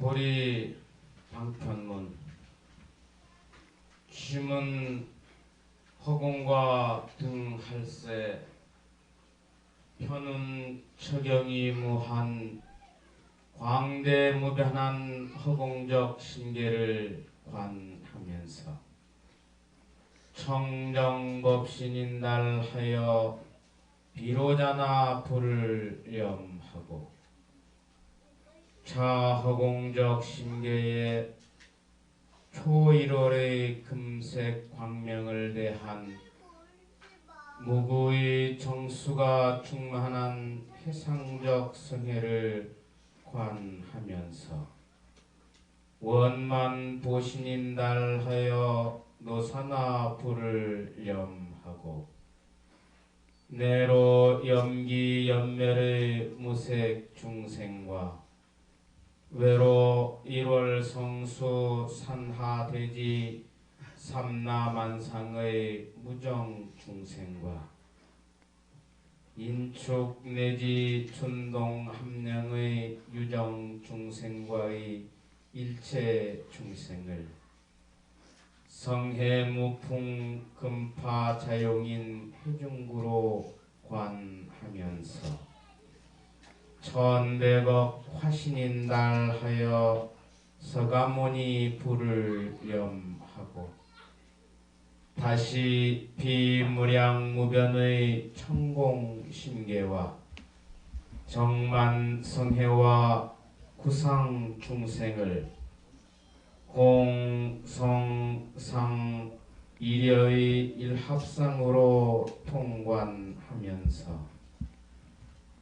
보리 방편문 쉼은 허공과 등할세 편은 처경이 무한 광대무변한 허공적 신계를 관하면서 청정법신인달하여 비로자나 불을 염하고 차허공적 신계에 초일월의 금색 광명을 대한 무구의 정수가 충만한 해상적 성회를 관하면서 원만 보신인달하여 노사나 불을 염하고 내로 염기 연멸의 무색 중생과 외로 일월 성수 산하대지 삼라만상의 무정 중생과 인축 내지 춘동 함량의 유정 중생과의 일체 중생을 성해 무풍 금파 자용인 해중구로 관하면서 천백억 화신인달하여 서가모니 불을 염하고 다시 비무량무변의 천공신계와 정만성해와 구상중생을 공성상 일여의 일합상으로 통관하면서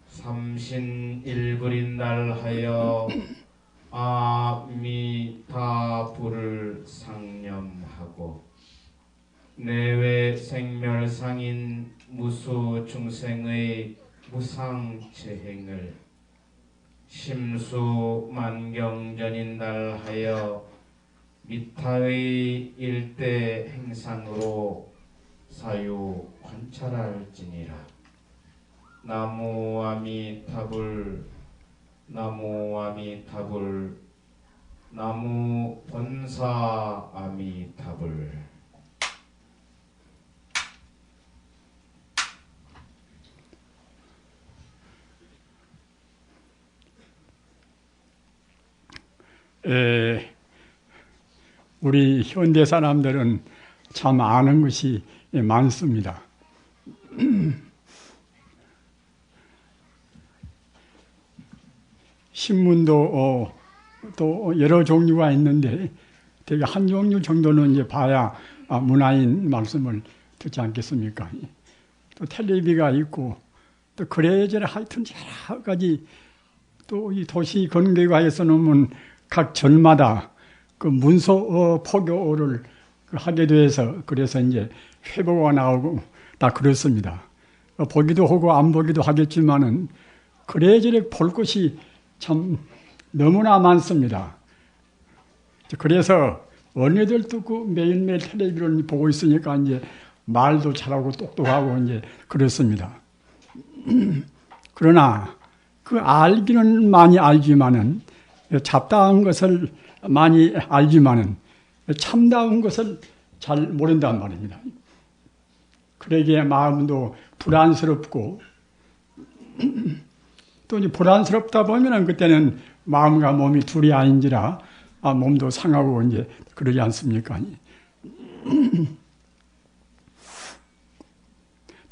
삼신일불인달하여 아미타불을 상념하고 내외 생멸상인 무수중생의 무상체행을 심수만경전인달하여 미타의 일대 행상으로 사유 관찰할지니라. 나무 아미타불 나무 아미타불 나무 본사 아미타불. 우리 현대 사람들은 참 아는 것이 많습니다. 신문도 또 여러 종류가 있는데 되게 한 종류 정도는 이제 봐야 문화인 말씀을 듣지 않겠습니까? 또 텔레비가 있고 또 그래저래 하여튼 여러 가지 또 이 도시 건개가에서 놓으면 각 절마다 그 문서 포교를 하게 돼서 그래서 이제 회보가 나오고 다 그렇습니다. 보기도 하고 안 보기도 하겠지만은 그래저래 볼 것이 참 너무나 많습니다. 그래서 언니들도 그 매일매일 텔레비를 보고 있으니까 이제 말도 잘하고 똑똑하고 이제 그렇습니다. 그러나 그 알기는 많이 알지만은 잡다한 것을 많이 알지만은 참다운 것을 잘 모른단 말입니다. 그러기에 마음도 불안스럽고 또 이제 불안스럽다 보면은 그때는 마음과 몸이 둘이 아닌지라 몸도 상하고 이제 그러지 않습니까?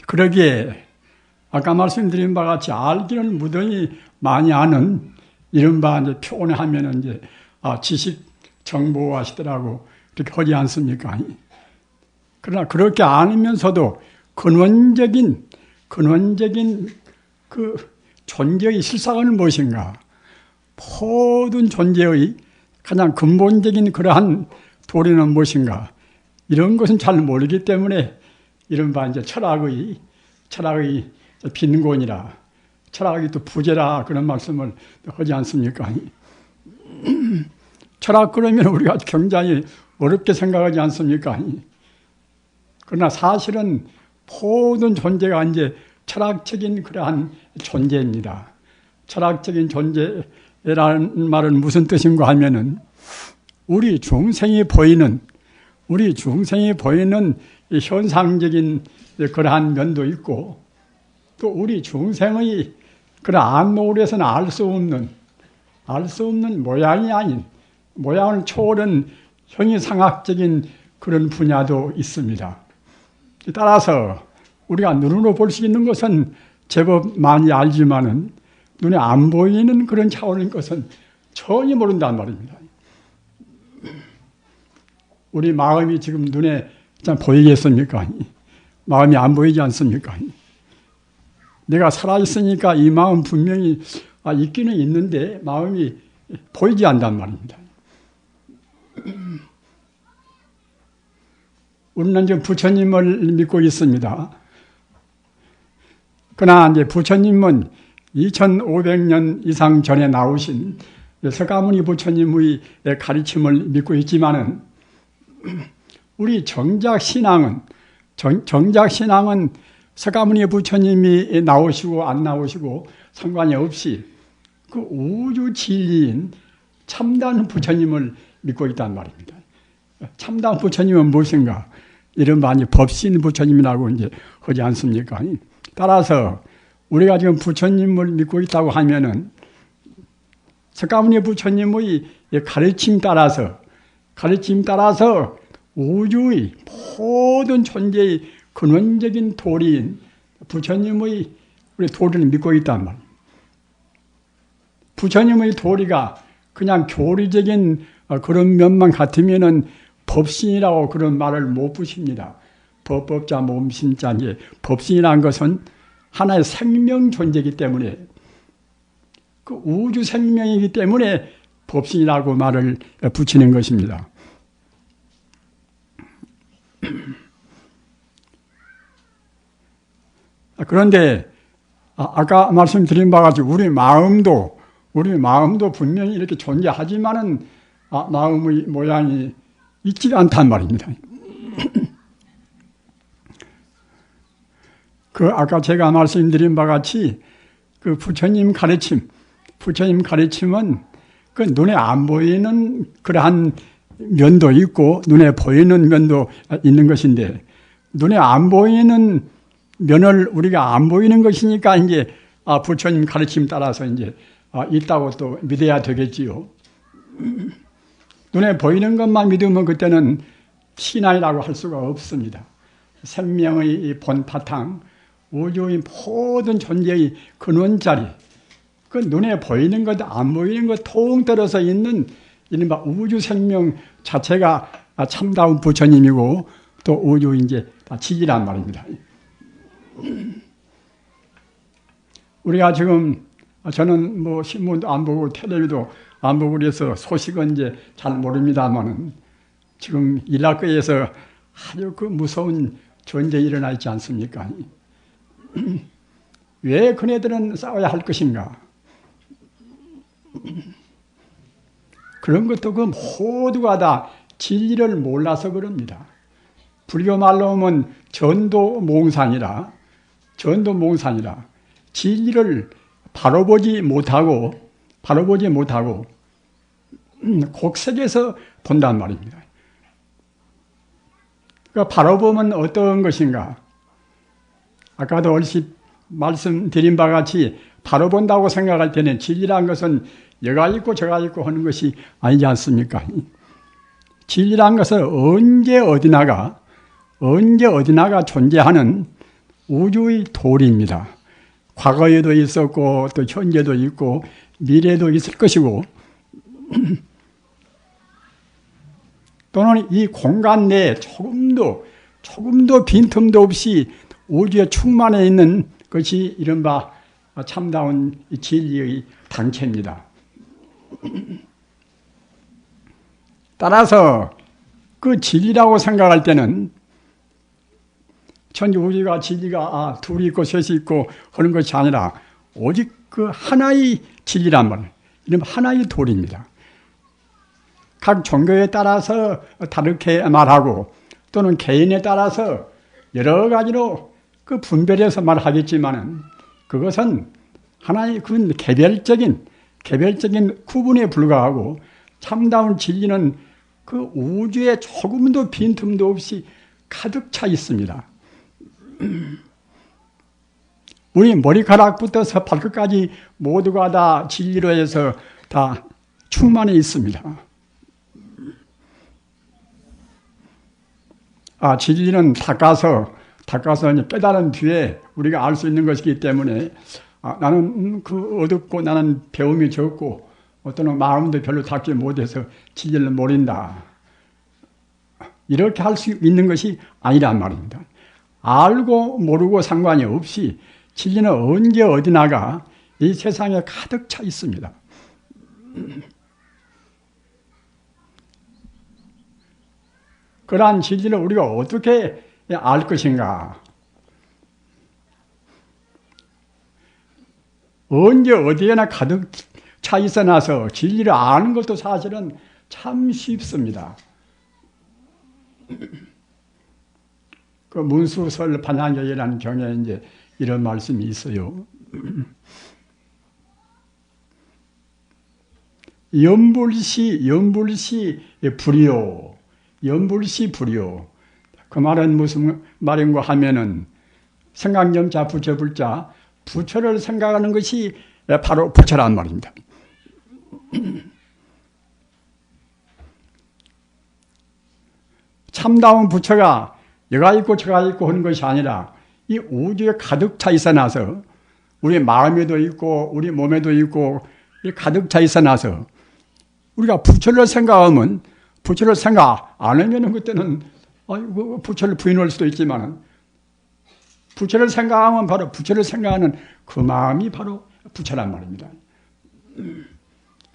그러기에 아까 말씀드린 바와 같이 알기는 무던히 많이 아는 이른바 이제 표현하면은 이제 지식 정보하시더라고 그렇게 하지 않습니까? 그러나 그렇게 않으면서도 근원적인 그 존재의 실상은 무엇인가? 모든 존재의 가장 근본적인 그러한 도리는 무엇인가? 이런 것은 잘 모르기 때문에 이른바 이제 철학의 빈곤이라, 철학이 또 부재라 그런 말씀을 하지 않습니까? 철학 그러면 우리가 굉장히 어렵게 생각하지 않습니까? 그러나 사실은 모든 존재가 이제 철학적인 그러한 존재입니다. 철학적인 존재 말은 무슨 뜻인가 하면은 우리 중생이 보이는 이 현상적인 그러한 면도 있고 또 우리 중생의 그런 안목으로서는 알 수 없는 모양이 아닌 모양을 초월한 형이상학적인 그런 분야도 있습니다. 따라서 우리가 눈으로 볼 수 있는 것은 제법 많이 알지만은 눈에 안 보이는 그런 차원인 것은 전혀 모른단 말입니다. 우리 마음이 지금 눈에 보이겠습니까? 마음이 안 보이지 않습니까? 내가 살아있으니까 이 마음 분명히 있기는 있는데 마음이 보이지 않단 말입니다. 우리는 지금 부처님을 믿고 있습니다. 그러나 이제 부처님은 2500년 이상 전에 나오신 서가모니 부처님의 가르침을 믿고 있지만은 우리 정작 신앙은 서가모니 부처님이 나오시고 안 나오시고 상관이 없이 그 우주 진리인 참다운 부처님을 믿고 있단 말입니다. 참다운 부처님은 무엇인가? 이른바 법신 부처님이라고 이제 하지 않습니까? 따라서 우리가 지금 부처님을 믿고 있다고 하면은 서가모니 부처님의 가르침 따라서 우주의 모든 존재의 근원적인 도리인 부처님의 우리 도리를 믿고 있단 말이에요. 부처님의 도리가 그냥 교리적인 그런 면만 같으면은 법신이라고 그런 말을 못 붙입니다. 법법자 몸신자 법신이라는 것은 하나의 생명 존재이기 때문에 그 우주 생명이기 때문에 법신이라고 말을 붙이는 것입니다. 그런데 아까 말씀드린 바와 같이 우리 마음도 분명히 이렇게 존재하지만은 마음의 모양이 있지 않단 말입니다. 아까 제가 말씀드린 바와 같이 그 부처님 가르침은 그 눈에 안 보이는 그러한 면도 있고 눈에 보이는 면도 있는 것인데 눈에 안 보이는 면을 우리가 안 보이는 것이니까 이제 부처님 가르침 따라서 이제 있다고 또 믿어야 되겠지요. 눈에 보이는 것만 믿으면 그때는 신앙이라고 할 수가 없습니다. 생명의 본 바탕, 우주의 모든 존재의 근원자리, 그 눈에 보이는 것, 안 보이는 것 통틀어서 있는 이른바 우주 생명 자체가 참다운 부처님이고 또 우주 이제 지지란 말입니다. 우리가 지금 저는 뭐 신문도 안 보고 텔레비도 안 보고 그래서 소식은 이제 잘 모릅니다만은 지금 이라크에서 아주 그 무서운 전쟁이 일어나 있지 않습니까? 왜 그네들은 싸워야 할 것인가? 그런 것도 그 모두가 다 진리를 몰라서 그럽니다. 불교 말로 하면 전도몽산이라 진리를 바로 보지 못하고 곡색에서 본단 말입니다. 그러니까 바로 보면 어떤 것인가? 아까도 얼핏 말씀드린 바와 같이 바로 본다고 생각할 때는 진리란 것은 여가 있고 저가 있고 하는 것이 아니지 않습니까? 진리란 것은 언제 어디나가 존재하는 우주의 도리입니다. 과거에도 있었고 또 현재도 있고 미래도 있을 것이고 또는 이 공간 내에 조금도 빈틈도 없이 우주에 충만해 있는 것이 이른바 참다운 진리의 당체입니다. 따라서 그 진리라고 생각할 때는 천지우주가 진리가 둘이 있고 셋이 있고 하는 것이 아니라 오직 그 하나의 진리란 말, 이런 하나의 도리입니다. 각 종교에 따라서 다르게 말하고 또는 개인에 따라서 여러 가지로 그 분별해서 말하겠지만은 그것은 하나의 그 개별적인 개별적인 구분에 불과하고 참다운 진리는 그 우주에 조금도 빈틈도 없이 가득 차 있습니다. 우리 머리카락부터 발끝까지 모두가 다 진리로 해서 다 충만해 있습니다. 진리는 닦아서 깨달은 뒤에 우리가 알 수 있는 것이기 때문에 나는 그 어둡고 나는 배움이 적고 어떤 마음도 별로 닦지 못해서 진리를 모른다. 이렇게 할 수 있는 것이 아니란 말입니다. 알고 모르고 상관이 없이 진리는 언제 어디나가 이 세상에 가득 차 있습니다. 그러한 진리를 우리가 어떻게 알 것인가? 언제 어디에나 가득 차 있어 나서 진리를 아는 것도 사실은 참 쉽습니다. 그 문수설 반향경이라는 경에 이제 이런 말씀이 있어요. 연불시 불이요. 연불시 불이요. 그 말은 무슨 말인가 하면은 생각념자 부처불자 부처를 생각하는 것이 바로 부처란 말입니다. 참다운 부처가 여가 있고 저가 있고 하는 것이 아니라 이 우주에 가득 차 있어 나서 우리 마음에도 있고 우리 몸에도 있고 가득 차 있어 나서 우리가 부처를 생각하면 부처를 생각 안 하면 그때는 부처를 부인할 수도 있지만 부처를 생각하면 바로 부처를 생각하는 그 마음이 바로 부처란 말입니다.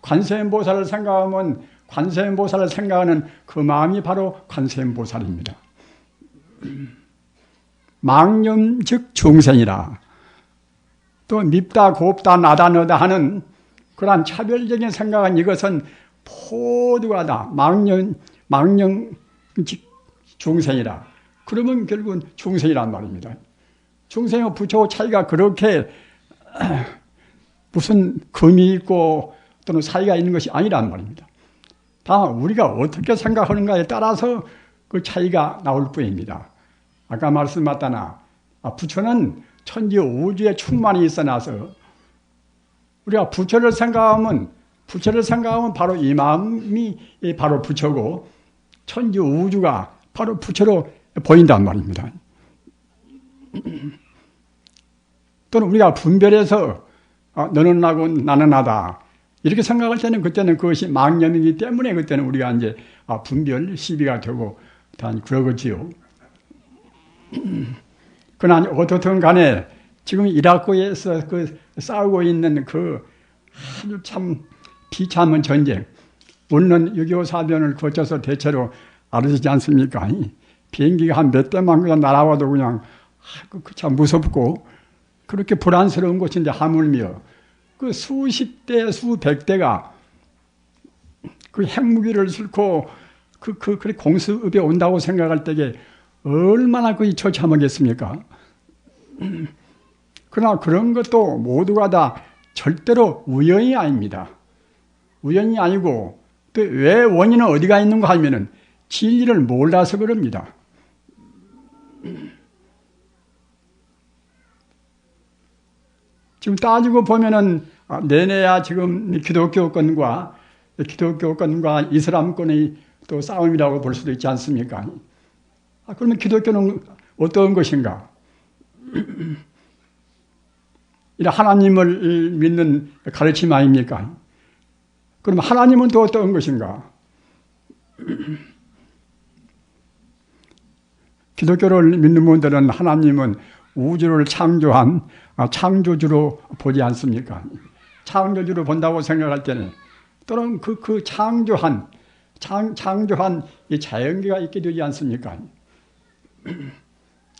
관세음보살을 생각하면 관세음보살을 생각하는 그 마음이 바로 관세음보살입니다. 망념 즉 중생이라 또 밉다 곱다 나다 너다 하는 그러한 차별적인 생각은 이것은 모두가 다 망념 즉 중생이라 그러면 결국은 중생이란 말입니다. 중생과 부처와 차이가 그렇게 무슨 금이 있고 또는 사이가 있는 것이 아니란 말입니다. 다 우리가 어떻게 생각하는가에 따라서 그 차이가 나올 뿐입니다. 아까 말씀하셨다나 부처는 천지 우주에 충만히 있어 나서 우리가 부처를 생각하면 바로 이 마음이 바로 부처고 천지 우주가 바로 부처로 보인단 말입니다. 또는 우리가 분별해서 너는 나고 나는 나다 이렇게 생각할 때는 그때는 그것이 망념이기 때문에 그때는 우리가 이제 분별 시비가 되고 다 그러겠지요. 그러나 어떻든 간에 지금 이라크에서 싸우고 있는 그 아주 참 비참한 전쟁, 물론 6.25 사변을 거쳐서 대체로 알아지지 않습니까? 비행기가 한 몇 대만 그냥 날아와도 그냥 참 무섭고 그렇게 불안스러운 곳인데 하물며 그 수십 대, 수백 대가 그 핵무기를 싣고 그 공습에 온다고 생각할 때에 얼마나 그 처참하겠습니까? 그러나 그런 것도 모두가 다 절대로 우연이 아닙니다. 우연이 아니고 또 왜 원인은 어디가 있는가 하면은 진리를 몰라서 그럽니다. 지금 따지고 보면은 내내야 지금 기독교권과 이슬람권의 또 싸움이라고 볼 수도 있지 않습니까? 그러면 기독교는 어떤 것인가? 이런 하나님을 믿는 가르침 아닙니까? 그럼 하나님은 또 어떤 것인가? 기독교를 믿는 분들은 하나님은 우주를 창조한 창조주로 보지 않습니까? 창조주로 본다고 생각할 때는 또는 그 창조한 이 자연계가 있게 되지 않습니까?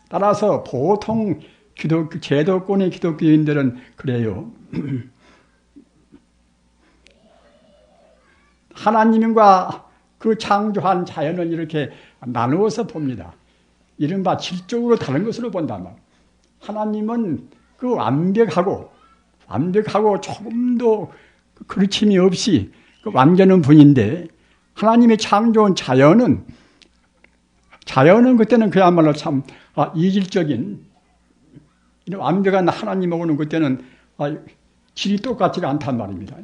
따라서 보통 제도권의 기독교인들은 그래요. 하나님과 그 창조한 자연을 이렇게 나누어서 봅니다. 이른바 질적으로 다른 것으로 본단 말이에요. 하나님은 그 완벽하고 조금도 그르침이 없이 완전한 분인데 하나님이 창조한 자연은 그때는 그야말로 참 이질적인 완벽한 하나님하고는 그때는 질이 똑같지가 않단 말입니다.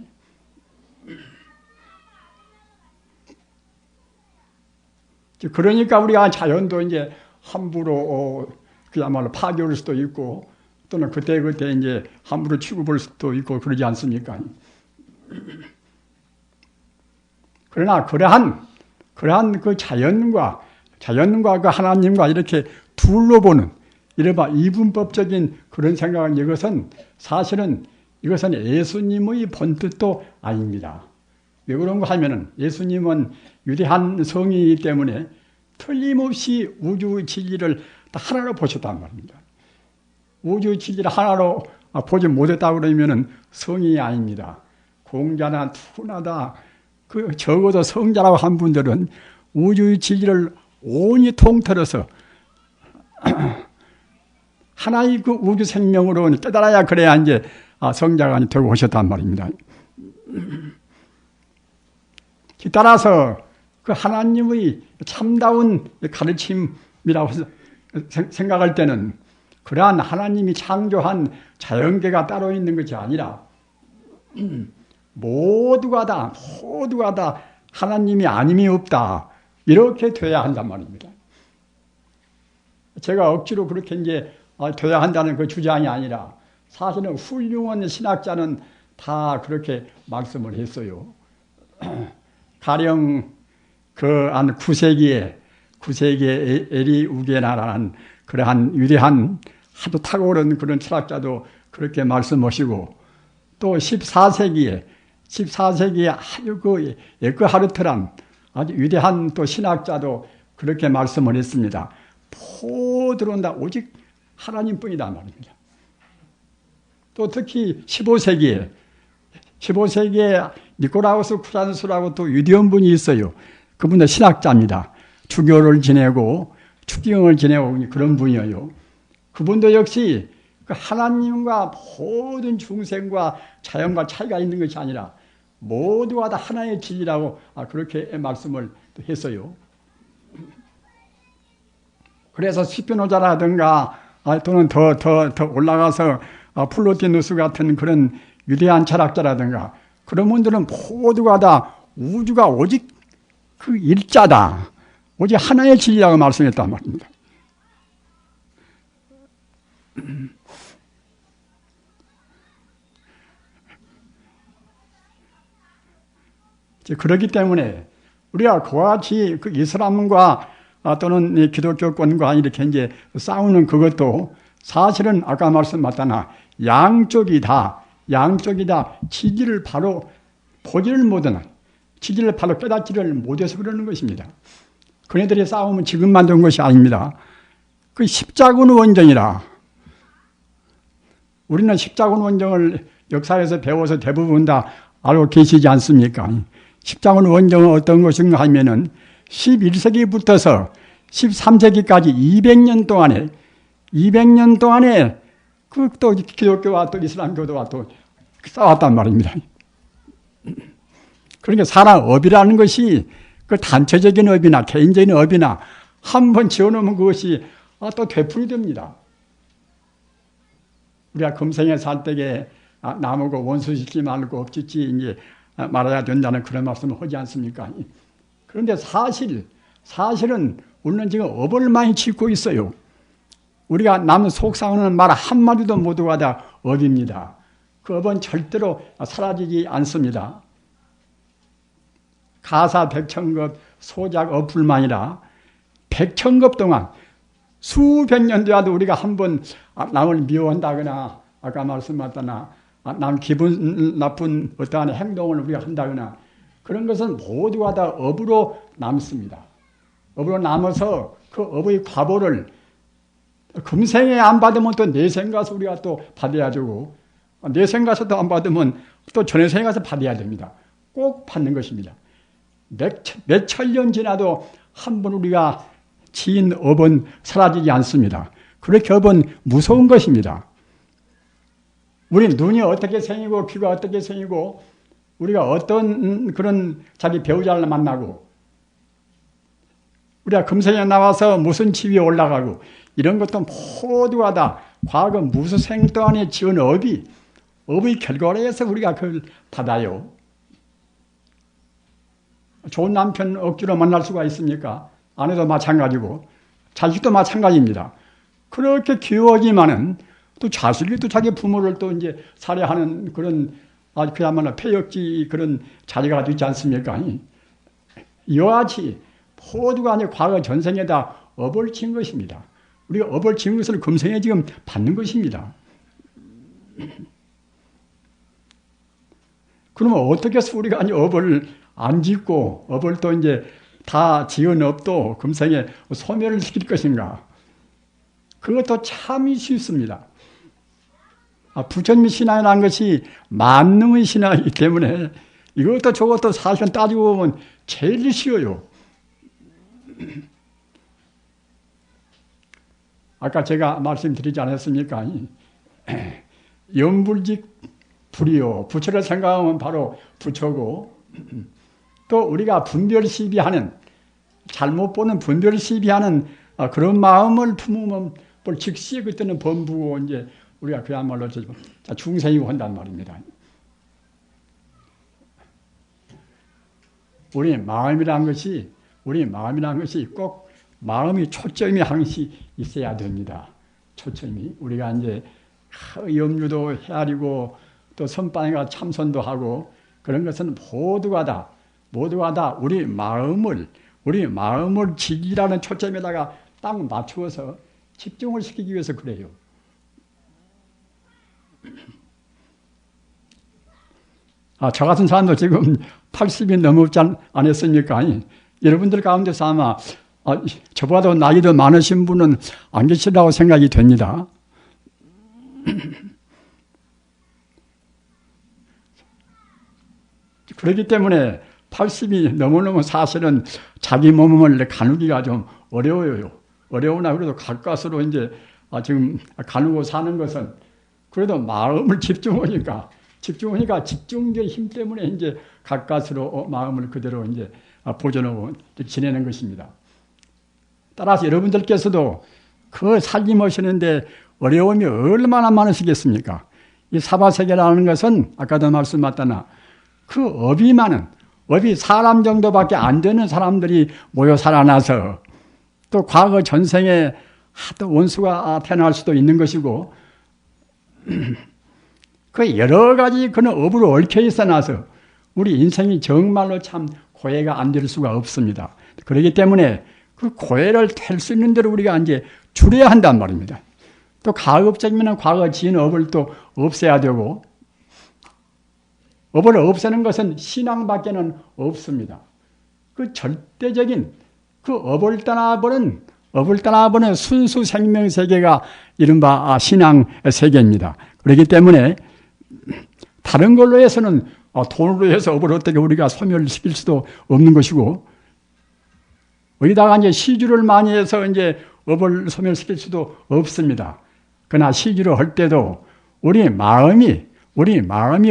그러니까 우리가 자연도 이제 함부로 그야말로 파괴할 수도 있고 또는 그때 이제 함부로 취급할 수도 있고 그러지 않습니까? 그러나 그러한 그 자연과 그 하나님과 이렇게 둘로 보는 이른바 이분법적인 그런 생각은 사실은 이것은 예수님의 본뜻도 아닙니다. 왜 그런가 하면은 예수님은 위대한 성이기 때문에 틀림없이 우주 진리를 하나로 보셨단 말입니다. 우주 진리를 하나로 보지 못했다 그러면은 성이 아닙니다. 공자나 투나다 적어도 성자라고 한 분들은 우주 진리를 온히 통틀어서 하나의 그 우주 생명으로 깨달아야 그래야 이제 성자가 되고 오셨단 말입니다. 따라서 그 하나님의 참다운 가르침이라고 생각할 때는 그러한 하나님이 창조한 자연계가 따로 있는 것이 아니라 모두가 다 하나님이 아님이 없다. 이렇게 돼야 한단 말입니다. 제가 억지로 그렇게 이제 돼야 한다는 그 주장이 아니라 사실은 훌륭한 신학자는 다 그렇게 말씀을 했어요. 가령 한 9세기에 에리 우게나라는 그러한 위대한 하도 탁월한 그런 철학자도 그렇게 말씀하시고 또 14세기에 아주 에크하르트란 아주 위대한 또 신학자도 그렇게 말씀을 했습니다. 포들은 다 오직 하나님뿐이다 말입니다. 또 특히 15세기에 니코라우스 쿠란스라고 또 위대한 분이 있어요. 그분도 신학자입니다. 주교를 지내고 축경을 지내고 그런 분이에요. 그분도 역시 그 하나님과 모든 중생과 자연과 차이가 있는 것이 아니라 모두가 다 하나의 진리라고 그렇게 말씀을 했어요. 그래서 스피노자라든가 또는 더 올라가서 플로티누스 같은 그런 위대한 철학자라든가 그런 분들은 모두가 다 우주가 오직 그 일자다. 오직 하나의 진리라고 말씀했단 말입니다. 그렇기 때문에 우리가 그와 같이 그 이슬람과 또는 기독교권과 이렇게 이제 싸우는 그것도 사실은 아까 말씀하셨나 양쪽이 다 진리를 바로 보지를 못하는 진리를 바로 깨닫지를 못해서 그러는 것입니다. 그네들의 싸움은 지금 만든 것이 아닙니다. 그 십자군 원정이라 우리는 십자군 원정을 역사에서 배워서 대부분 다 알고 계시지 않습니까? 십자군 원정은 어떤 것인가 하면은 11세기부터서 13세기까지 200년 동안에 그 또 기독교와 또 이슬람교도와 또 싸웠단 말입니다. 그러니까 사람 업이라는 것이 그 단체적인 업이나 개인적인 업이나 한번 지어놓으면 그것이 또 되풀이 됩니다. 우리가 금생에 살 때에 나무고 원수 짓지 말고 업 짓지 이제 말아야 된다는 그런 말씀을 하지 않습니까? 그런데 사실은 우리는 지금 업을 많이 짓고 있어요. 우리가 남 속상하는 말 한마디도 모두가 다 업입니다. 그 업은 절대로 사라지지 않습니다. 가사 백천급 소작 업뿐만이라 백천급 동안 수백 년 되어도 우리가 한번 남을 미워한다거나 아까 말씀하셨나 남 기분 나쁜 어떠한 행동을 우리가 한다거나 그런 것은 모두가 다 업으로 남습니다. 업으로 남아서 그 업의 과보를 금생에 안 받으면 또 내생 가서 우리가 또 받아야 되고 내생 가서도 안 받으면 또 전생에 가서 받아야 됩니다. 꼭 받는 것입니다. 몇 천년 지나도 한 번 우리가 지은 업은 사라지지 않습니다. 그렇게 업은 무서운 것입니다. 우리 눈이 어떻게 생기고 귀가 어떻게 생기고 우리가 어떤 그런 자기 배우자를 만나고 우리가 금생에 나와서 무슨 지위에 올라가고 이런 것도 모두가 다 과거 무수생 동안에 지은 업의 결과로 해서 우리가 그걸 받아요. 좋은 남편 억지로 만날 수가 있습니까? 아내도 마찬가지고 자식도 마찬가지입니다. 그렇게 키워지만은 또 자식이 또 자기 부모를 또 이제 살해하는 그런 그야말로 폐역지 그런 자리가 있지 않습니까? 이와 같이 모두가 아니 과거 전생에다 업을 지은 것입니다. 우리가 업을 지은 것을 금생에 지금 받는 것입니다. 그러면 어떻게 해서 우리가 아니 업을 안 짓고 업을 또 이제 다 지은 업도 금생에 소멸을 시킬 것인가? 그것도 참 쉽습니다. 부처님 신앙이라는 것이 만능의 신앙이기 때문에 이것도 저것도 사실 따지고 보면 제일 쉬워요. 아까 제가 말씀드리지 않았습니까? 염불직 불이요. 부처를 생각하면 바로 부처고 또 우리가 분별시비하는 잘못 보는 분별시비하는 그런 마음을 품으면 즉시 그때는 범부고 이제 우리가 그야말로 중생이고 한단 말입니다. 우리 마음이라는 것이 꼭 마음이 초점이 항시 있어야 됩니다. 초점이 우리가 이제 염류도 헤아리고 또 선방에가 참선도 하고 그런 것은 모두가 다 우리 마음을 지기라는 초점에다가 딱 맞추어서 집중을 시키기 위해서 그래요. 저 같은 사람도 지금 80이 넘었지 않았습니까? 여러분들 가운데서 아마 저보다도 나이도 많으신 분은 안 계시라고 생각이 됩니다. 그렇기 때문에 80이 넘으면 사실은 자기 몸을 가누기가 좀 어려워요. 어려우나 그래도 가까스로 이제 지금 가누고 사는 것은 그래도 마음을 집중하니까 집중적 힘 때문에 이제 가까스로 마음을 그대로 이제 보존하고 지내는 것입니다. 따라서 여러분들께서도 그 살림하시는데 어려움이 얼마나 많으시겠습니까? 이 사바세계라는 것은 아까도 말씀하셨다나 그 업이 사람 정도밖에 안 되는 사람들이 모여 살아나서 또 과거 전생에 또 원수가 태어날 수도 있는 것이고 그 여러 가지 그런 업으로 얽혀 있어 나서 우리 인생이 정말로 참 고해가 안 될 수가 없습니다. 그렇기 때문에 그 고해를 뗄 수 있는 대로 우리가 이제 줄여야 한단 말입니다. 또 가급적이면 과거 지은 업을 또 없애야 되고 업을 없애는 것은 신앙밖에는 없습니다. 그 절대적인 그 업을 떠나버린 순수 생명 세계가 이른바 신앙 세계입니다. 그렇기 때문에 다른 걸로 해서는 돈으로 해서 업을 어떻게 우리가 소멸시킬 수도 없는 것이고 여기다가 이제 시주를 많이 해서 이제 업을 소멸시킬 수도 없습니다. 그러나 시주를 할 때도 우리 마음이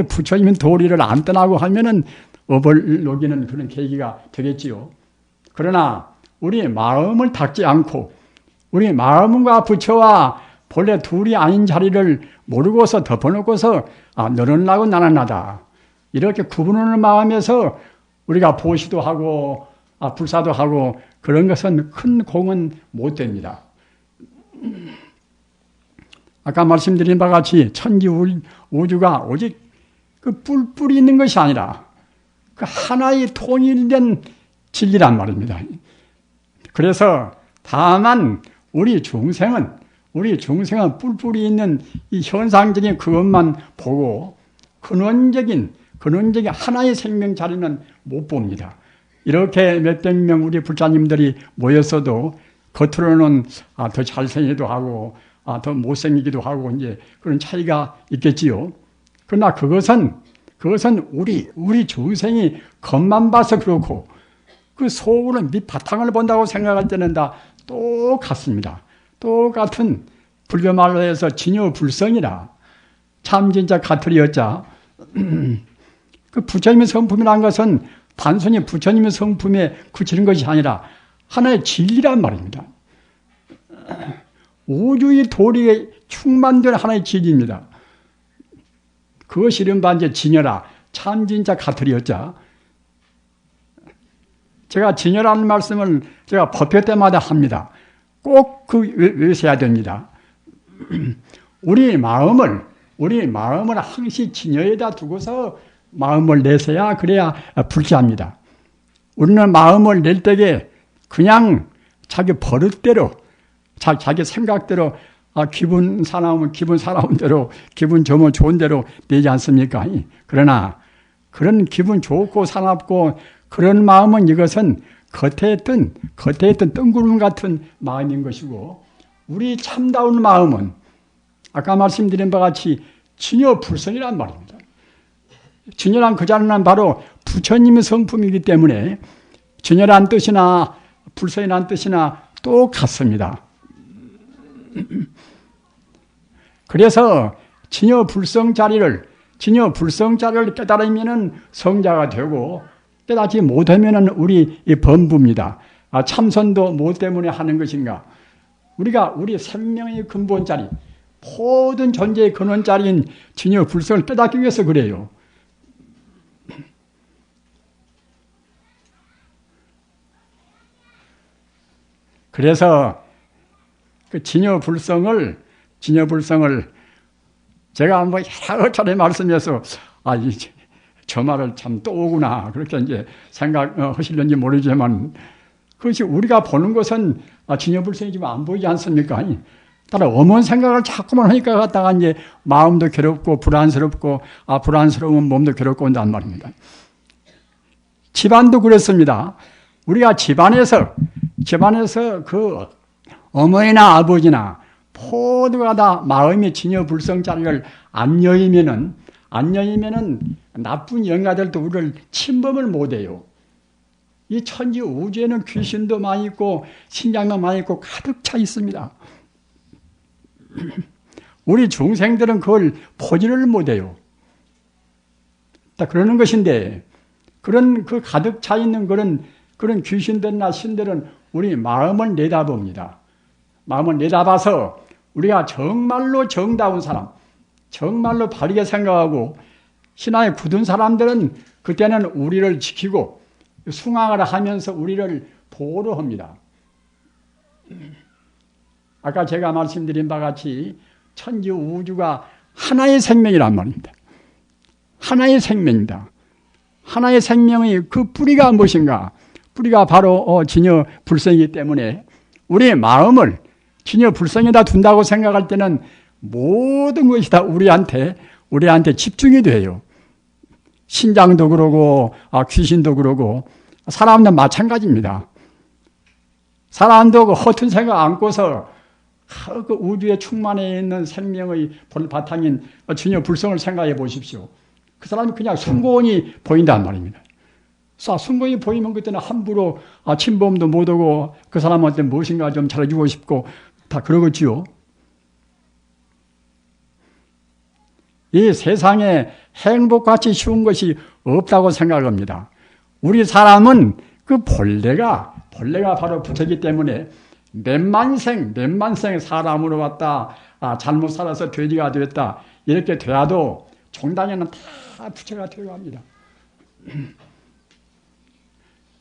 부처님의 도리를 안 떠나고 하면은 업을 녹이는 그런 계기가 되겠지요. 그러나 우리 마음을 닫지 않고 우리 마음과 부처와 본래 둘이 아닌 자리를 모르고서 덮어놓고서 너는 나고 나는 나다 이렇게 구분하는 마음에서 우리가 보시도 하고 불사도 하고 그런 것은 큰 공은 못 됩니다. 아까 말씀드린 바와 같이 천지 우주가 오직 그 뿔뿔이 있는 것이 아니라 그 하나의 통일된 진리란 말입니다. 그래서 다만 우리 중생은 뿔뿔이 있는 이 현상적인 그것만 보고 근원적인 하나의 생명 자리는 못 봅니다. 이렇게 몇백 명 우리 불자님들이 모였어도 겉으로는 더 잘생기기도 하고 더 못생기기도 하고 이제 그런 차이가 있겠지요. 그러나 그것은 우리 중생이 겉만 봐서 그렇고 그 속으로 밑바탕을 본다고 생각할 때는 다 똑같습니다. 똑같은 불교 말로 해서 진여불성이라 참 진짜 가틀이었자 그 부처님의 성품이라는 것은 단순히 부처님의 성품에 그치는 것이 아니라 하나의 진리란 말입니다. 우주의 도리에 충만된 하나의 진리입니다. 그것이 이른바 이제 진여라, 참진자 가틀이었자. 제가 진여라는 말씀을 제가 법회 때마다 합니다. 꼭 외세야 됩니다. 우리 마음을 항시 진여에다 두고서 마음을 내세야 그래야 불쾌합니다. 우리는 마음을 낼 때에 그냥 자기 버릇대로, 자기 생각대로, 기분 사나우면 기분 사나운 대로, 기분 좋은 대로 내지 않습니까? 그러나 그런 기분 좋고 사납고 그런 마음은 이것은 겉에 있던 뜬구름 같은 마음인 것이고, 우리 참다운 마음은 아까 말씀드린 바와 같이 진여불성이란 말입니다. 진여란 그 자는 바로 부처님의 성품이기 때문에 진여란 뜻이나 불성이란 뜻이나 똑같습니다. 그래서 진여불성 자리를 깨달으면 성자가 되고, 깨닫지 못하면 우리 범부입니다. 참선도 뭐 때문에 하는 것인가? 우리 생명의 근본 자리, 모든 존재의 근원 자리인 진여불성을 깨닫기 위해서 그래요. 그래서 그 진여불성을 제가 뭐 여러 차례 말씀해서 저 말을 참 또 오구나 그렇게 이제 생각하실는지 모르지만, 그것이 우리가 보는 것은 진여불성이 지금 안 보이지 않습니까? 따라 엄한 생각을 자꾸만 하니까 갖다가 이제 마음도 괴롭고 불안스럽고, 불안스러우면 몸도 괴롭고 온단 말입니다. 집안도 그렇습니다. 우리가 집안에서 그 어머니나 아버지나 모두가 다 마음의 진여불성 자리를 안 여이면은 나쁜 영가들도 우리를 침범을 못해요. 이 천지 우주에는 귀신도 많이 있고 신장도 많이 있고 가득 차 있습니다. 우리 중생들은 그걸 보지를 못해요. 그러는 것인데, 그런 그 가득 차 있는 그런 귀신들이나 신들은 우리 마음을 내다봅니다. 마음을 내다봐서 우리가 정말로 정다운 사람, 정말로 바르게 생각하고 신앙에 굳은 사람들은 그때는 우리를 지키고 숭앙을 하면서 우리를 보호합니다. 아까 제가 말씀드린 바와 같이 천지 우주가 하나의 생명이란 말입니다. 하나의 생명입니다. 하나의 생명의 그 뿌리가 무엇인가? 뿌리가 바로 진여불성이기 때문에 우리의 마음을 진여불성에다 둔다고 생각할 때는 모든 것이 다 우리한테 집중이 돼요. 신장도 그러고 귀신도 그러고 사람도 마찬가지입니다. 사람도 그 허튼 생각 안고서 그 우주에 충만해 있는 생명의 바탕인 진여불성을 생각해 보십시오. 그 사람이 그냥 숭고히 보인단 말입니다. 숭고히 보이면 그때는 함부로 침범도 못하고 그 사람한테 무엇인가 좀 잘해주고 싶고 다 그러겠지요. 이 세상에 행복같이 쉬운 것이 없다고 생각합니다. 우리 사람은 그 본래가 바로 부처이기 때문에 몇만 생 사람으로 왔다, 잘못 살아서 돼지가 됐다, 이렇게 돼야도 종단에는 다 부처가 되어갑니다.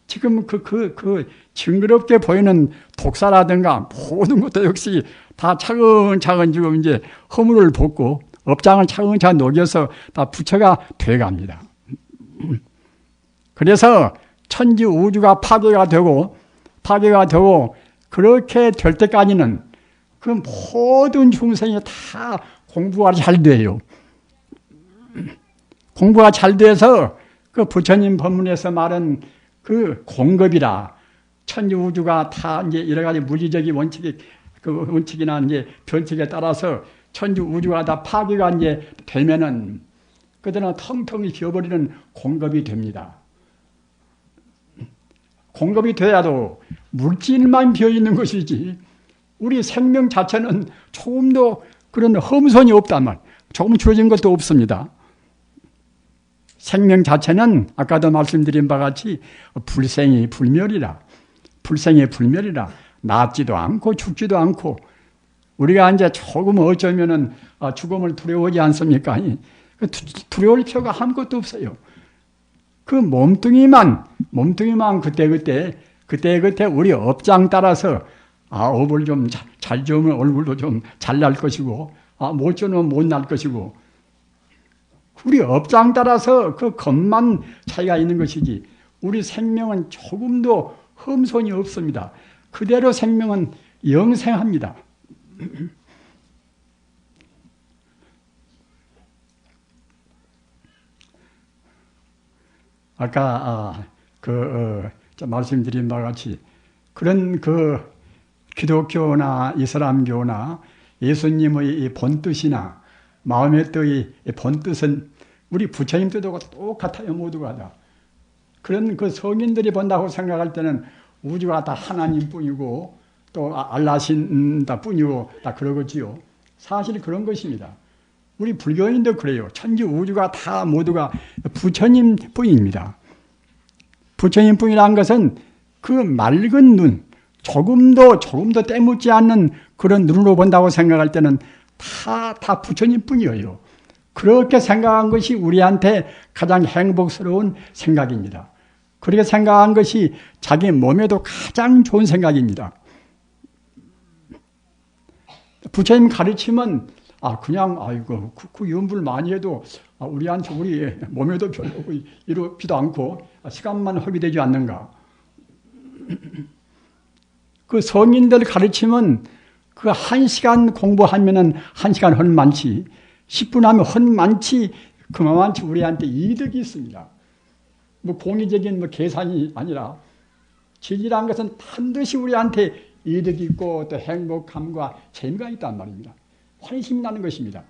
지금 그 징그럽게 보이는 독사라든가 모든 것도 역시 다 차근차근 지금 이제 허물을 벗고 업장을 차근차근 녹여서 다 부처가 돼갑니다. 그래서 천지 우주가 파괴가 되고 그렇게 될 때까지는 그 모든 중생이 다 공부가 잘 돼요. 공부가 잘 돼서 그 부처님 법문에서 말한 그 공급이라, 천지 우주가 다 이제 여러 가지 물리적인 원칙이나 이제 변칙에 따라서 천지 우주가 다 파괴가 이제 되면은 그때는 텅텅이 비어버리는 공급이 됩니다. 공급이 돼야도 물질만 비어 있는 것이지 우리 생명 자체는 조금도 그런 험선이 없단 말, 조금 줄어진 것도 없습니다. 생명 자체는 아까도 말씀드린 바와 같이 불생이 불멸이라. 불생이 불멸이라. 낫지도 않고 죽지도 않고 우리가 이제 조금 어쩌면은 죽음을 두려워하지 않습니까? 두려울 필요가 아무것도 없어요. 그 몸뚱이만 그때 우리 업장 따라서 업을 좀 잘 지으면 얼굴도 좀 잘 날 것이고 못 지으면 못 날 것이고 우리 업장 따라서 그 것만 차이가 있는 것이지 우리 생명은 조금도 흠손이 없습니다. 그대로 생명은 영생합니다. 아까 말씀드린 바와 같이 그런 기독교나 이슬람교나 예수님의 이 본뜻이나 마음의 뜻의 본뜻은 우리 부처님 뜻하고 똑같아요. 모두가 다. 그런 성인들이 본다고 생각할 때는 우주가 다 하나님뿐이고 또 알라신다 뿐이고 다 그러겠지요. 사실 그런 것입니다. 우리 불교인도 그래요. 천지 우주가 다 모두가 부처님 뿐입니다. 부처님 뿐이라는 것은 그 맑은 눈, 조금도 때묻지 않는 그런 눈으로 본다고 생각할 때는 다 부처님 뿐이에요. 그렇게 생각한 것이 우리한테 가장 행복스러운 생각입니다. 그렇게 생각한 것이 자기 몸에도 가장 좋은 생각입니다. 부처님 가르침은 그냥 그 연불 많이 해도 우리 몸에도 별로 이롭지도 않고 시간만 허비되지 않는가. 그 성인들 가르침은 그 1시간 공부하면은 1시간 헛만치, 10분 하면 헛만치, 그만치 우리한테 이득이 있습니다. 공의적인 계산이 아니라 진리라는 것은 반드시 우리한테 이득이 있고 또 행복함과 재미가 있단 말입니다. 환심이 나는 것입니다.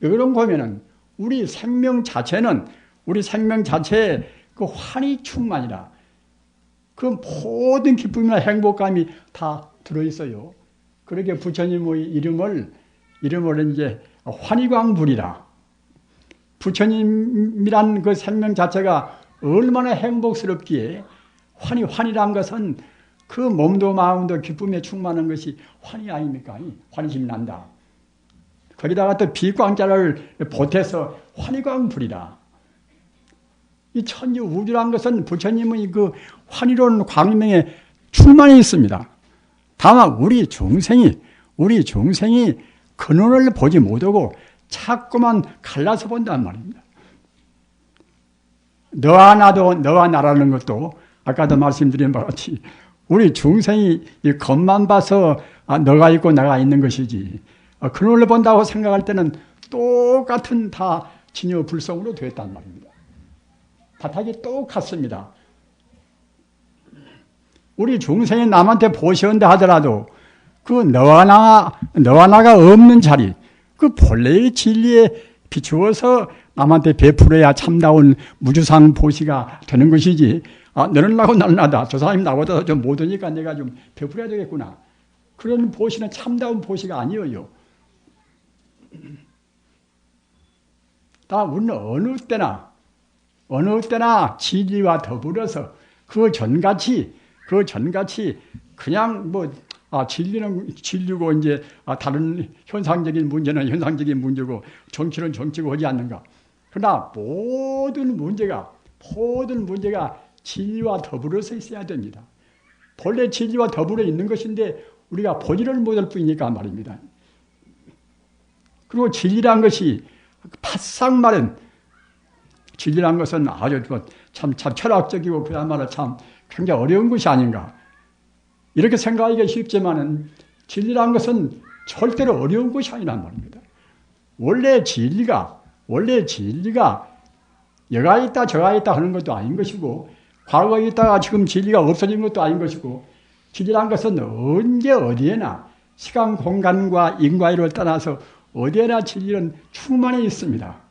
왜 그런가 하면은 우리 생명 자체에 그 환희 충만이라 그 모든 기쁨이나 행복감이 다 들어있어요. 그렇게 부처님의 이름을 이제 환희광불이라. 부처님이란 그 생명 자체가 얼마나 행복스럽기에 환희란 것은 그 몸도 마음도 기쁨에 충만한 것이 환희 아닙니까? 환심이 난다. 거기다가 또 비광자를 보태서 환희광불이라. 이 천지 우주란 것은 부처님의 그 환희로운 광명에 충만히 있습니다. 다만 우리 종생이 그 눈을 보지 못하고 자꾸만 갈라서 본단 말입니다. 너와 나라는 것도 아까도 말씀드린 바와 같이 우리 중생이 이 겉만 봐서 너가 있고 나가 있는 것이지 그 눈을 본다고 생각할 때는 똑같은 다 진여불성으로 됐단 말입니다. 바닥이 똑같습니다. 우리 중생이 남한테 보시온다 하더라도 그 너와 나가 없는 자리, 그 본래의 진리에 비추어서 남한테 베풀어야 참다운 무주상 보시가 되는 것이지. 너는 나고 나는 나다. 저 사람이 나보다 좀 못하니까 내가 좀 베풀어야 되겠구나. 그런 보시는 참다운 보시가 아니에요. 다 우리는 어느 때나 진리와 더불어서 그 전같이 그냥 진리는 진리고 이제 다른 현상적인 문제는 현상적인 문제고 정치는 정치고 하지 않는가. 그러나 모든 문제가 진리와 더불어서 있어야 됩니다. 본래 진리와 더불어 있는 것인데 우리가 보지를 못할 뿐이니까 말입니다. 그리고 진리란 것이 바싹 마른 진리란 것은 아주 참 철학적이고 그야말로 참 굉장히 어려운 것이 아닌가. 이렇게 생각하기가 쉽지만은 진리란 것은 절대로 어려운 것이 아니란 말입니다. 원래 진리가 여가 있다 저가 있다 하는 것도 아닌 것이고 과거에 있다가 지금 진리가 없어진 것도 아닌 것이고 진리란 것은 언제 어디에나 시간 공간과 인과를 떠나서 어디에나 진리는 충만히 있습니다.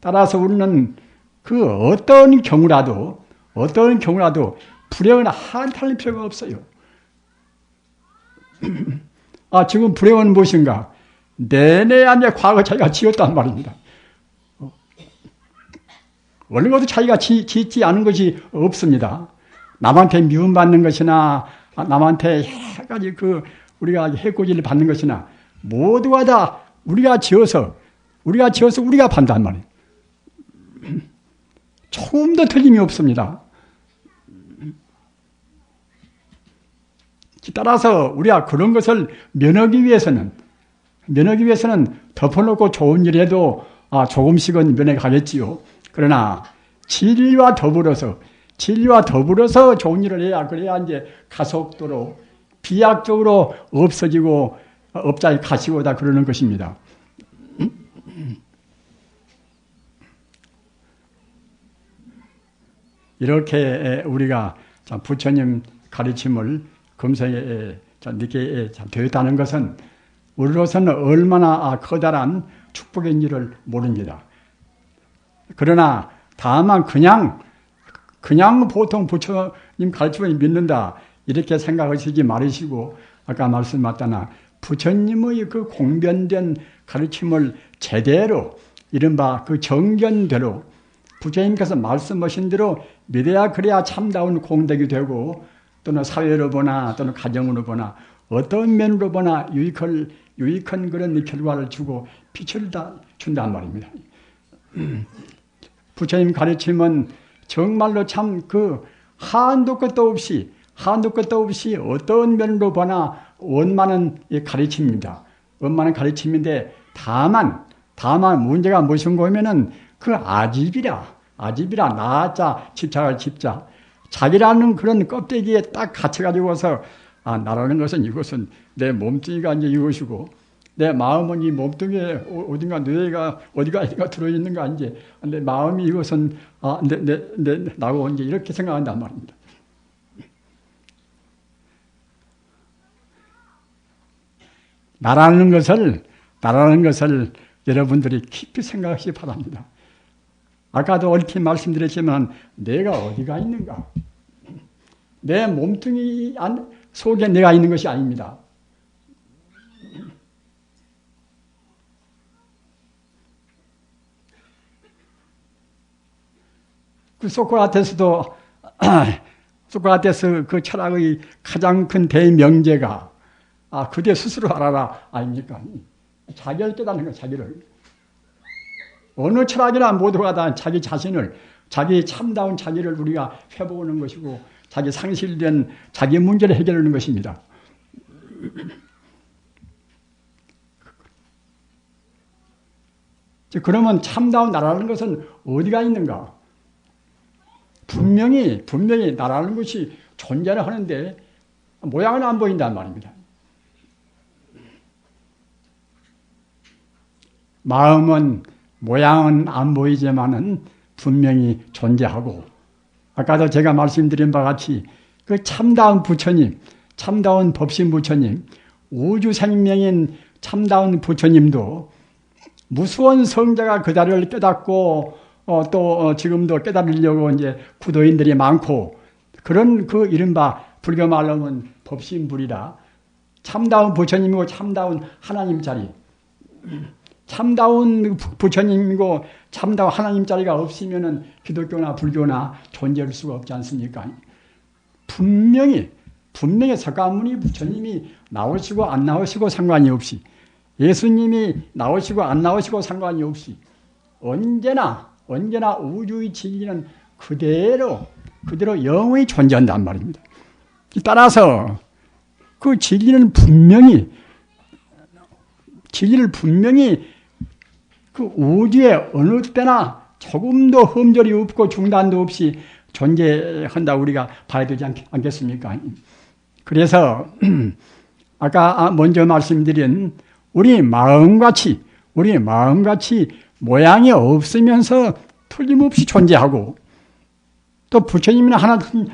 따라서 우리는 그 어떤 경우라도 불행은 한탄할 필요가 없어요. 지금 불행은 무엇인가? 내내 과거 자기가 지었단 말입니다. 어느 것도 자기가 짓지 않은 것이 없습니다. 남한테 미움받는 것이나 남한테 여러 가지 우리가 해코지를 받는 것이나 모두가 다 우리가 지어서 우리가 판단 말이에요. 조금도 틀림이 없습니다. 따라서 우리가 그런 것을 면하기 위해서는 덮어놓고 좋은 일에도 조금씩은 면해 가겠지요. 그러나 진리와 더불어서 좋은 일을 해야 그래야 이제 가속도로 비약적으로 없어지고 업자에 가시고다 그러는 것입니다. 이렇게 우리가 부처님 가르침을 금생에 늦게 되었다는 것은 우리로서는 얼마나 커다란 축복인지를 모릅니다. 그러나 다만 그냥 보통 부처님 가르침을 믿는다 이렇게 생각하시지 말으시고 아까 말씀하셨다나 부처님의 그 공변된 가르침을 제대로 이른바 그 정견대로 부처님께서 말씀하신 대로 믿어야 그래야 참다운 공덕이 되고 또는 사회로 보나 또는 가정으로 보나 어떤 면으로 보나 유익한 그런 결과를 주고 빛을 다 준단 말입니다. 부처님 가르침은 정말로 참 한도 끝도 없이 어떤 면으로 보나 원만한 가르침입니다. 원만한 가르침인데 다만 문제가 무엇인가 하면은 아집이라 나자 집착할 집자 자기라는 그런 껍데기에 딱 갇혀가지고서 나라는 것은 이것은 내 몸뚱이가 이제 이것이고 내 마음은 이 몸뚱이에 어딘가 뇌가 어디가 들어있는가 이제 내 마음이 이것은 나고 이제 이렇게 생각한단 말입니다. 나라는 것을 여러분들이 깊이 생각하시기 바랍니다. 아까도 얼핏 말씀드렸지만 내가 어디가 있는가? 내 몸뚱이 속에 내가 있는 것이 아닙니다. 소크라테스 그 철학의 가장 큰 대명제가 그대 스스로 알아라 아닙니까? 자기를 깨닫는 거예요. 자기를. 어느 철학이나 모두가 다 자기 자신을 자기 참다운 자기를 우리가 회복하는 것이고 자기 상실된 자기 문제를 해결하는 것입니다. 그러면 참다운 나라는 것은 어디가 있는가? 분명히 나라는 것이 존재를 하는데 모양은 안 보인단 말입니다. 마음은 모양은 안 보이지만은 분명히 존재하고 아까도 제가 말씀드린 바와 같이 그 참다운 부처님, 참다운 법신 부처님, 우주 생명인 참다운 부처님도 무수한 성자가 그 자리를 깨닫고 또 지금도 깨달으려고 이제 구도인들이 많고 그런 그 이른바 불교 말로 하면 법신불이라 참다운 부처님이고 참다운 하나님 자리 참다운 부처님이고 참다운 하나님 자리가 없으면은 기독교나 불교나 존재할 수가 없지 않습니까? 분명히 석가모니 부처님이 나오시고 안 나오시고 상관이 없이 예수님이 나오시고 안 나오시고 상관이 없이 언제나 우주의 진리는 그대로 영원히 존재한단 말입니다. 따라서 그 진리를 분명히 그 우주에 어느 때나 조금도 흠결이 없고 중단도 없이 존재한다 우리가 봐야 되지 않겠습니까? 그래서 아까 먼저 말씀드린 우리 마음같이 모양이 없으면서 틀림없이 존재하고 또 부처님이나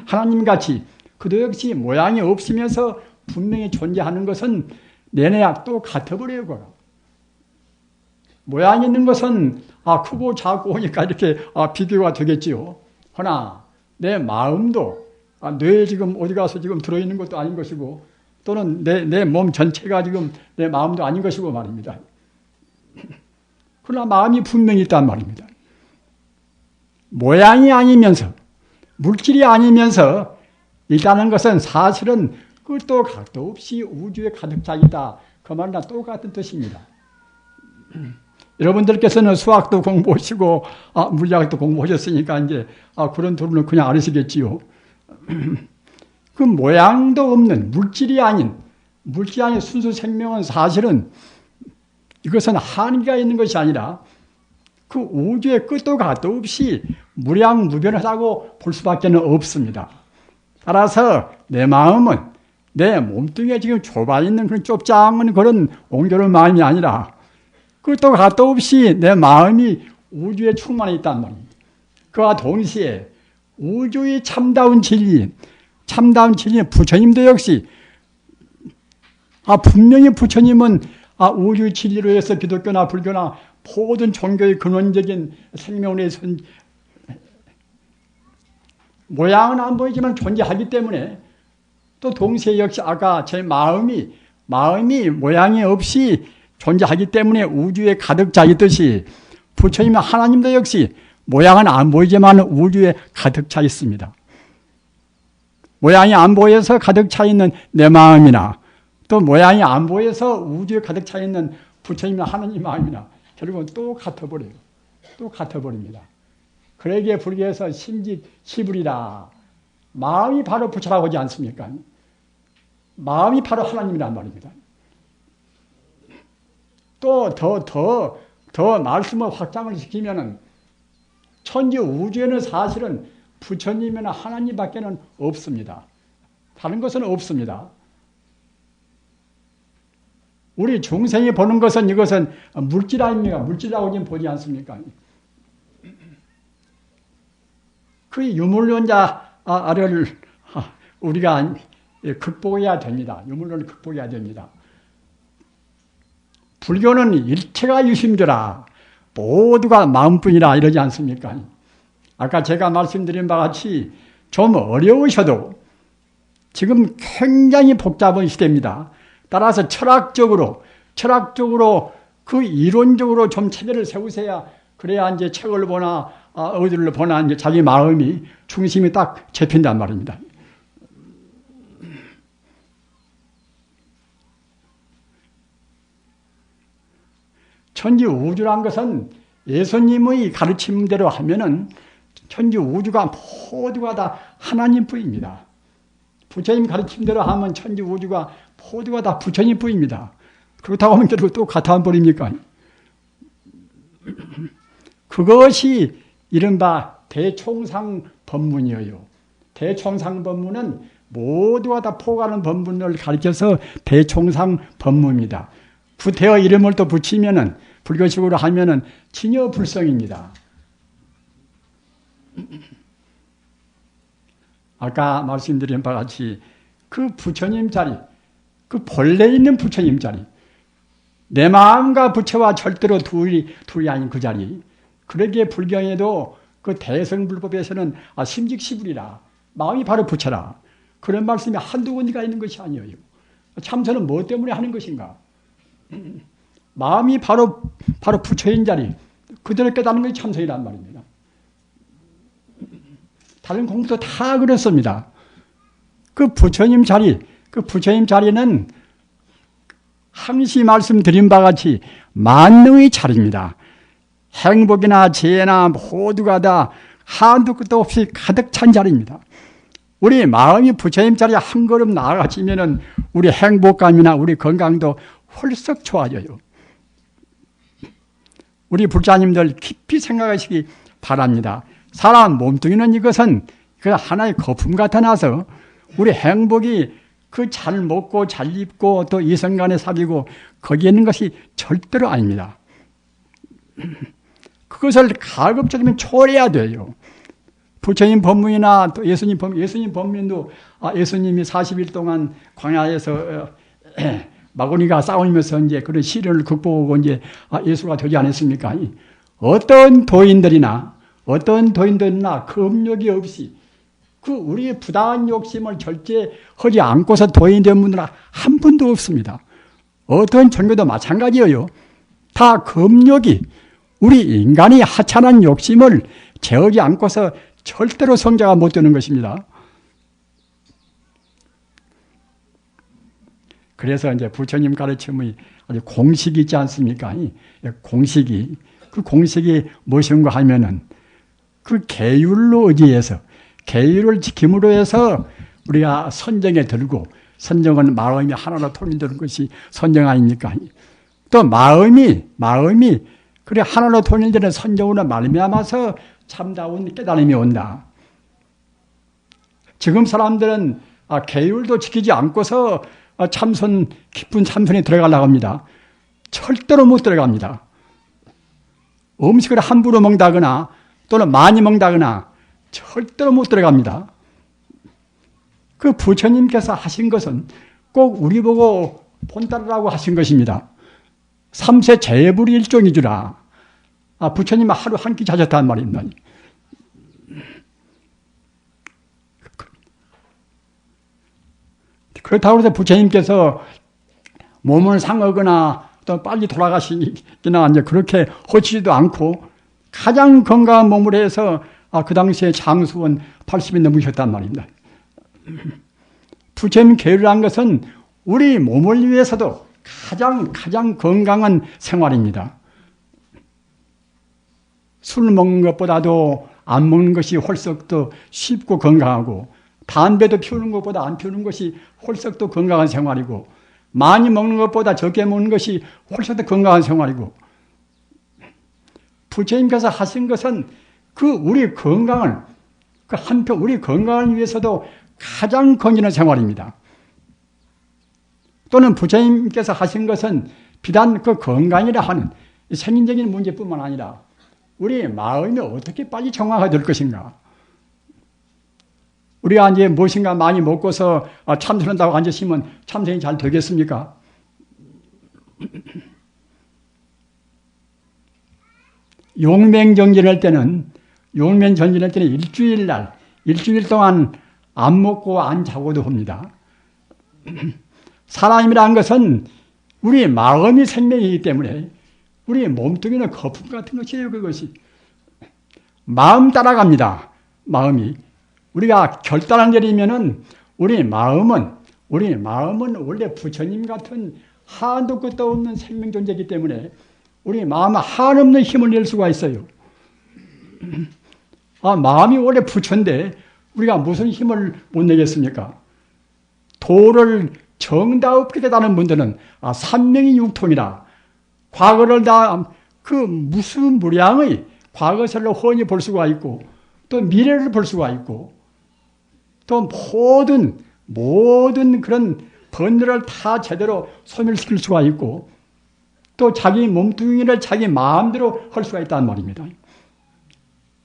하나님같이 그도 역시 모양이 없으면서 분명히 존재하는 것은 내내야 또 같아버려요. 모양이 있는 것은 크고 작고 하니까 이렇게 비교가 되겠지요. 허나 내 마음도 뇌에 지금 어디 가서 지금 들어있는 것도 아닌 것이고 또는 내 몸 전체가 지금 내 마음도 아닌 것이고 말입니다. 그러나 마음이 분명히 있단 말입니다. 모양이 아니면서 물질이 아니면서 있다는 것은 사실은 끝도 각도 없이 우주에 가득 차 있다. 그 말과 똑같은 뜻입니다. 여러분들께서는 수학도 공부하시고 물리학도 공부하셨으니까 이제 그런 도리는 그냥 알으시겠지요. 그 모양도 없는 물질이 아닌 순수 생명은 사실은 이것은 한계가 있는 것이 아니라 그 우주의 끝도 각도 없이 무량무변하다고 볼 수밖에 없습니다. 따라서 내 마음은 내 몸뚱이에 지금 좁아 있는 그런 좁장한 그런 옹졸한 마음이 아니라 끝도 각도 없이 내 마음이 우주에 충만해 있단 말입니다. 그와 동시에 우주의 참다운 진리인 부처님도 역시 분명히 부처님은 우주 진리로 해서 기독교나 불교나 모든 종교의 근원적인 생명의 모양은 안 보이지만 존재하기 때문에 또 동시에 역시 아까 제 마음이 모양이 없이 존재하기 때문에 우주에 가득 차 있듯이 부처님 하나님도 역시 모양은 안 보이지만 우주에 가득 차 있습니다. 모양이 안 보여서 가득 차 있는 내 마음이나 또 모양이 안 보여서 우주에 가득 차 있는 부처님 하나님 마음이나 결국은 또 같아버려요. 또 같아버립니다. 그러기에 불교에서 심지시불이라 마음이 바로 부처라고 하지 않습니까? 마음이 바로 하나님이란 말입니다. 또 더 말씀을 확장을 시키면은 천지 우주에는 사실은 부처님이나 하나님밖에는 없습니다. 다른 것은 없습니다. 우리 중생이 보는 것은 이것은 물질 아닙니까? 물질이라고 지금 보지 않습니까? 그 유물론자를 우리가 극복해야 됩니다. 유물론을 극복해야 됩니다. 불교는 일체가 유심조라 모두가 마음뿐이라 이러지 않습니까? 아까 제가 말씀드린 바와 같이 좀 어려우셔도 지금 굉장히 복잡한 시대입니다. 따라서 철학적으로 그 이론적으로 좀 체계를 세우셔야 그래야 이제 책을 보나 어디를 보나 이제 자기 마음이 중심이 딱 잡힌단 말입니다. 천지 우주란 것은 예수님의 가르침대로 하면은 천지 우주가 모두가 다 하나님뿐입니다. 부처님 가르침대로 하면 천지 우주가 모두가 다 부처님뿐입니다. 그렇다고 하면 결국 또 같아 버립니까? 그것이 이른바 대총상법문이에요. 대총상법문은 모두가 다 포괄하는 법문을 가르쳐서 대총상법문입니다. 구태여 이름을 또 붙이면은 불교식으로 하면은 진여불성입니다. 아까 말씀드린 바와 같이 그 부처님 자리, 그 본래 있는 부처님 자리, 내 마음과 부처와 절대로 둘이 아닌 그 자리. 그러기에 불경에도 그 대성불법에서는 심직시불이라 마음이 바로 부처라. 그런 말씀이 한두 군데가 있는 것이 아니에요. 참선은 뭐 때문에 하는 것인가? 마음이 바로 부처인 자리, 그대로 깨닫는 것이 참선이란 말입니다. 다른 공부도 다 그렇습니다. 그 부처님 자리는 항시 말씀드린 바와 같이 만능의 자리입니다. 행복이나 재해나 모두가 다 한두 끝도 없이 가득 찬 자리입니다. 우리 마음이 부처님 자리에 한 걸음 나아가시면은 우리 행복감이나 우리 건강도 헐썩 좋아져요. 우리 불자님들 깊이 생각하시기 바랍니다. 사람 몸뚱이는 이것은 하나의 거품 같아 나서 우리 행복이 그 잘 먹고 잘 입고 또 이성간에 사귀고 거기에 있는 것이 절대로 아닙니다. 그것을 가급적이면 초래해야 돼요. 부처님 법문이나 또 예수님 법문도 예수님이 40일 동안 광야에서 마구니가 싸우면서 이제 그런 시련을 극복하고 이제 예수가 되지 않았습니까? 어떤 도인들이나 금욕이 없이 그 우리의 부당한 욕심을 절제하지 않고서 도인이 된 분들은 한 분도 없습니다. 어떤 종교도 마찬가지예요. 다 금욕이 우리 인간의 하찮은 욕심을 재우지 않고서 절대로 성자가 못 되는 것입니다. 그래서 이제 부처님 가르침의 아주 공식이 있지 않습니까? 공식이. 그 공식이 무엇인가 하면은 그 계율로 의지해서 계율을 지킴으로 해서 우리가 선정에 들고 선정은 마음이 하나로 통일되는 것이 선정 아닙니까? 또 마음이 그래 하나로 통일되는 선정으로 말미암아서 참다운 깨달음이 온다. 지금 사람들은 계율도 지키지 않고서 참선 깊은 참선에 들어가려고 합니다. 절대로 못 들어갑니다. 음식을 함부로 먹다거나 또는 많이 먹다거나 절대로 못 들어갑니다. 그 부처님께서 하신 것은 꼭 우리 보고 본따르라고 하신 것입니다. 삼세 재불이 일종이주라. 부처님은 하루 한 끼 자셨단 말입니다. 그렇다고 해서 부처님께서 몸을 상하거나 또 빨리 돌아가시기나 이제 그렇게 하시지도 않고 가장 건강한 몸을 해서 그 당시에 장수원 80이 넘으셨단 말입니다. 부처님 계율한 것은 우리 몸을 위해서도 가장 건강한 생활입니다. 술 먹는 것보다도 안 먹는 것이 훨씬 더 쉽고 건강하고 담배도 피우는 것보다 안 피우는 것이 훨씬 더 건강한 생활이고 많이 먹는 것보다 적게 먹는 것이 훨씬 더 건강한 생활이고 부처님께서 하신 것은 우리 건강을 한편 우리 건강을 위해서도 가장 건전한 생활입니다. 또는 부처님께서 하신 것은 비단 그 건강이라 하는 생리적인 문제뿐만 아니라 우리 마음이 어떻게 빨리 정화가 될 것인가. 우리가 이제 무엇인가 많이 먹고서 참선한다고 앉으시면 참선이 잘 되겠습니까? 용맹정진할 때는 일주일 동안 안 먹고 안 자고도 합니다. 사람이라는 것은 우리 마음이 생명이기 때문에 우리 몸뚱이는 거품 같은 것이에요. 그것이 마음 따라갑니다. 마음이 우리가 결단을 내리면은 우리 마음은 원래 부처님 같은 한도 끝도 없는 생명 존재이기 때문에 우리 마음은 한없는 힘을 낼 수가 있어요. 마음이 원래 부처인데 우리가 무슨 힘을 못 내겠습니까? 도를 정답게 깨달은 분들은 삼명이 육통이라 과거를 다 무슨 무량의 과거설로 훤히 볼 수가 있고 또 미래를 볼 수가 있고 또 모든 그런 번뇌를 다 제대로 소멸시킬 수가 있고 또 자기 몸뚱이를 자기 마음대로 할 수가 있단 말입니다.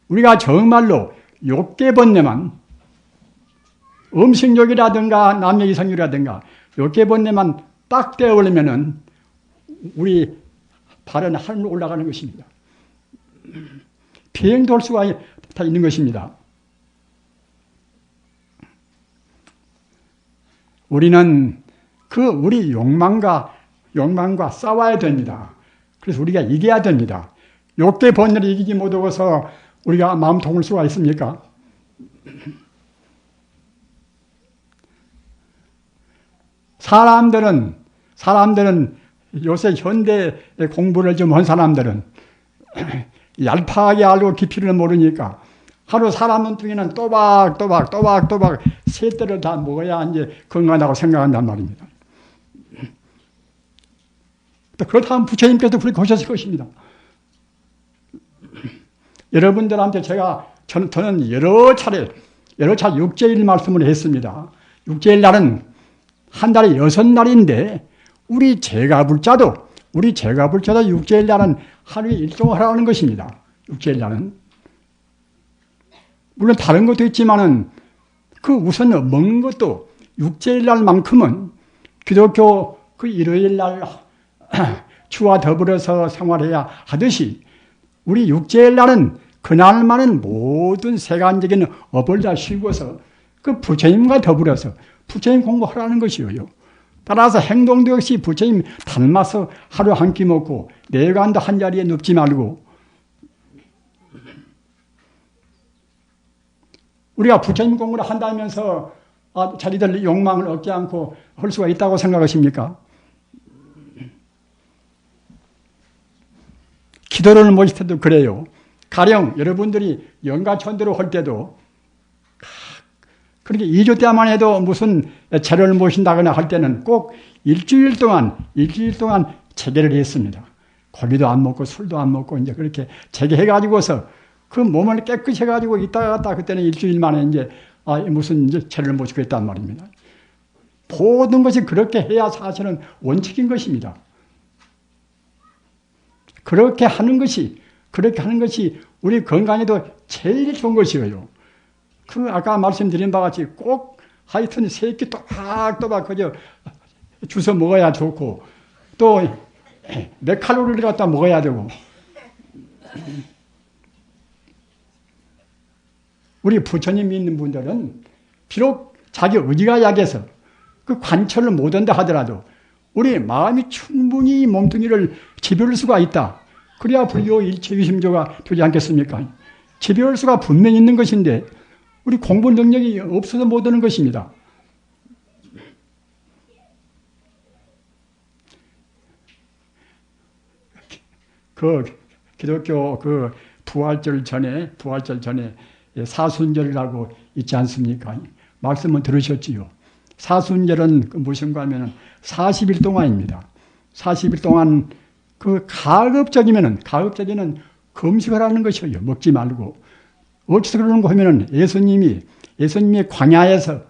우리가 정말로 욕계번뇌만 음식욕이라든가 남녀이성욕이라든가 욕계번뇌만 딱 떼어버리면은 우리 발은 하늘로 올라가는 것입니다. 비행도 할 수가 다 있는 것입니다. 우리는 우리 욕망과 싸워야 됩니다. 그래서 우리가 이겨야 됩니다. 욕계 번뇌를 이기지 못하고서 우리가 마음 통할 수가 있습니까? 사람들은 요새 현대 공부를 좀 한 사람들은 얄팍하게 알고 깊이를 모르니까 하루 사람 눈뚱이는 또박또박 세대를 다 먹어야 이제 건강하다고 생각한단 말입니다. 그렇다면 부처님께서 그렇게 하셨을 것입니다. 여러분들한테 저는 여러 차례 육제일 말씀을 했습니다. 육제일 날은 한 달에 6날인데 우리 제가불자도 육제일 날은 하루에 일종을 하라는 것입니다. 육제일 날은 물론 다른 것도 있지만은 우선 먹는 것도 육제일 날만큼은 기독교 일요일 날 주와 더불어서 생활해야 하듯이 우리 육제일 날은 그날만은 모든 세간적인 업을 다 쉬고서 부처님과 더불어서 부처님 공부하라는 것이에요. 따라서 행동도 역시 부처님 닮아서 하루 한 끼 먹고 내관도 한 자리에 눕지 말고 우리가 부처님 공부를 한다면서 자기들 욕망을 얻지 않고 할 수가 있다고 생각하십니까? 기도를 모실 때도 그래요. 가령 여러분들이 영가천도를 할 때도 그렇게 2주 때만 해도 무슨 제를 모신다거나 할 때는 꼭 일주일 동안 재개를 했습니다. 고기도 안 먹고 술도 안 먹고 이제 그렇게 재개해가지고서 그 몸을 깨끗이 해가지고 있다가 갔다 그때는 일주일 만에 이제 무슨 이제 제를 모시고 있단 말입니다. 모든 것이 그렇게 해야 사실은 원칙인 것입니다. 그렇게 하는 것이 우리 건강에도 제일 좋은 것이에요. 그 아까 말씀드린 바와 같이 꼭 하여튼 세 끼 또박또박 그저 주워 먹어야 좋고 또 몇 칼로리를 갖다 먹어야 되고 우리 부처님 믿는 분들은 비록 자기 의지가 약해서 그 관철을 못한다 하더라도 우리 마음이 충분히 몸뚱이를 지배할 수가 있다. 그래야 불교 일체유심조가 되지 않겠습니까? 지배할 수가 분명히 있는 것인데 우리 공부 능력이 없어서 못하는 것입니다. 그 기독교 그 부활절 전에 사순절이라고 있지 않습니까? 말씀은 들으셨지요. 사순절은 무엇인가 하면 40일 동안입니다. 40일 동안 그 가급적이면 금식을 하는 것이에요. 먹지 말고. 어디서 그러는 거 하면은 예수님이 광야에서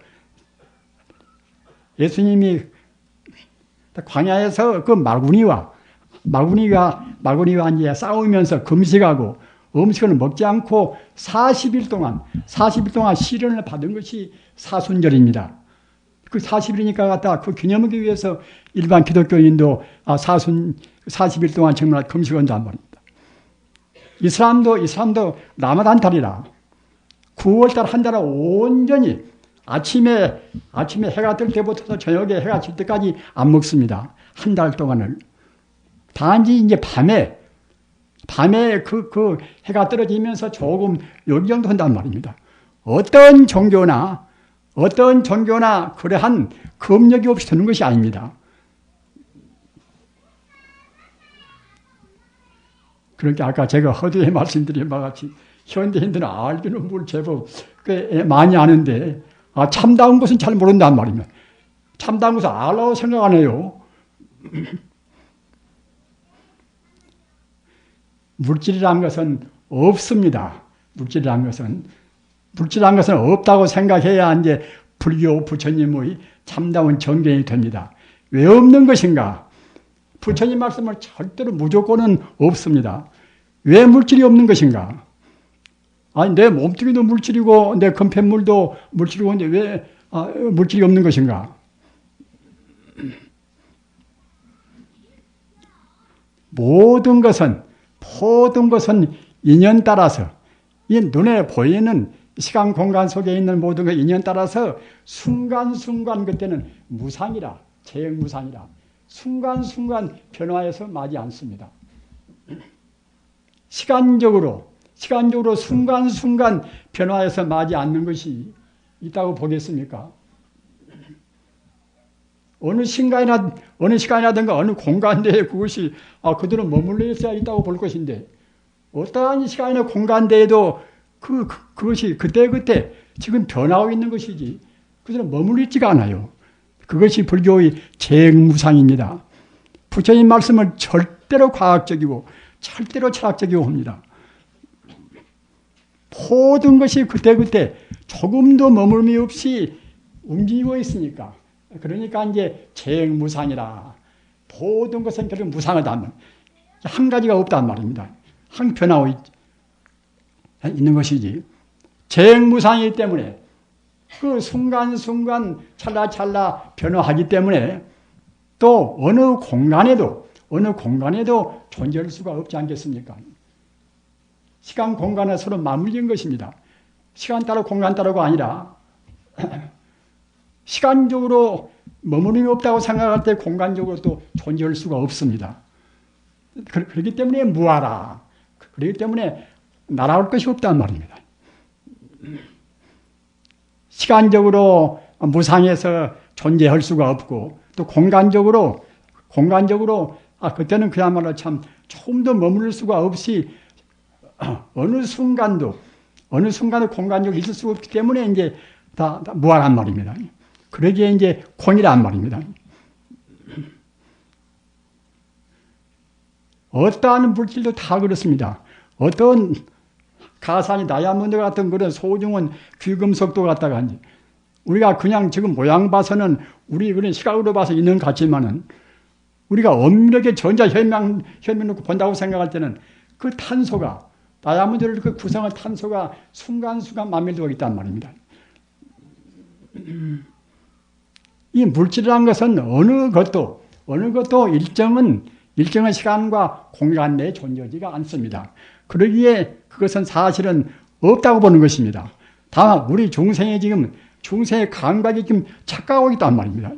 그 마구니와 이제 싸우면서 금식하고 음식을 먹지 않고 40일 동안 시련을 받은 것이 사순절입니다. 그 40일이니까 갖다 그 기념하기 위해서 일반 기독교인도 40일 동안 정말 금식한단 말입니다. 이슬람도 라마단 달이라 9월달 한 달을 온전히 아침에 해가 뜰 때부터 저녁에 해가 질 때까지 안 먹습니다. 한 달 동안을. 단지 이제 밤에 그 해가 떨어지면서 조금 요리 정도 한단 말입니다. 어떤 종교나 그러한 검역이 없이 되는 것이 아닙니다. 그러니까 아까 제가 허드에 말씀드린 바와 같이 현대인들은 알기는 뭘 제법 꽤 많이 아는데 참다운 것은 잘 모른단 말입니다. 참다운 것을 알라고 생각 안 해요. 물질이라는 것은 없습니다. 물질이라는 것은 없다고 생각해야 이제 불교 부처님의 참다운 정견이 됩니다. 왜 없는 것인가? 부처님 말씀을 절대로 무조건은 없습니다. 왜 물질이 없는 것인가? 아니, 내 몸뚱이도 물질이고, 내 건폐물도 물질이고, 근데 왜 물질이 없는 것인가? 모든 것은 인연 따라서, 이 눈에 보이는 시간, 공간 속에 있는 모든 것 인연 따라서 순간순간 그때는 무상이라, 재행무상이라, 순간순간 변화해서 마지 않습니다. 시간적으로 순간순간 변화해서 마지 않는 것이 있다고 보겠습니까? 어느 시간이라든가 어느 공간대에 그것이 그들은 머물러 있어야 있다고 볼 것인데 어떠한 시간이나 공간대에도 그것이 그때그때 지금 변하고 있는 것이지 그들은 머물러 있지가 않아요. 그것이 불교의 재행무상입니다. 부처님 말씀을 절대로 과학적이고 절대로 철학적이고 합니다. 모든 것이 그때그때 조금도 머물미 없이 움직이고 있으니까 그러니까 이제 재행무상이라 모든 것은 결국 무상하다. 한 가지가 없단 말입니다. 한 변하고 있는 것이지. 재행무상이기 때문에 그 순간순간 찰나찰나 변화하기 때문에 또 어느 공간에도 존재할 수가 없지 않겠습니까? 시간, 공간에 서로 맞물린 것입니다. 시간 따로 공간 따로가 아니라 시간적으로 머무름이 없다고 생각할 때 공간적으로 또 존재할 수가 없습니다. 그렇기 때문에 무하라. 그렇기 때문에 날아올 것이 없단 말입니다. 시간적으로 무상해서 존재할 수가 없고 또 공간적으로 그때는 참 조금 더 머무를 수가 없이 어느 순간도 공간적으로 있을 수가 없기 때문에 이제 다 무한한 말입니다. 그러기에 이제 공이란 말입니다. 어떠한 물질도 다 그렇습니다. 어떤 가산이 다이아몬드 같은 그런 소중한 귀금속도 갖다가 우리가 그냥 지금 모양 봐서는 우리 그런 시각으로 봐서 있는 것 같지만은 우리가 엄밀하게 전자 혈면 놓고 본다고 생각할 때는 그 탄소가 다이아몬드를 그 구성할 탄소가 순간순간 만밀되어 있단 말입니다. 이 물질이라는 것은 어느 것도 일정한 시간과 공간 내에 존재하지가 않습니다. 그러기에 그것은 사실은 없다고 보는 것입니다. 다만 우리 중생의 감각이 지금 착각하고 있단 말입니다.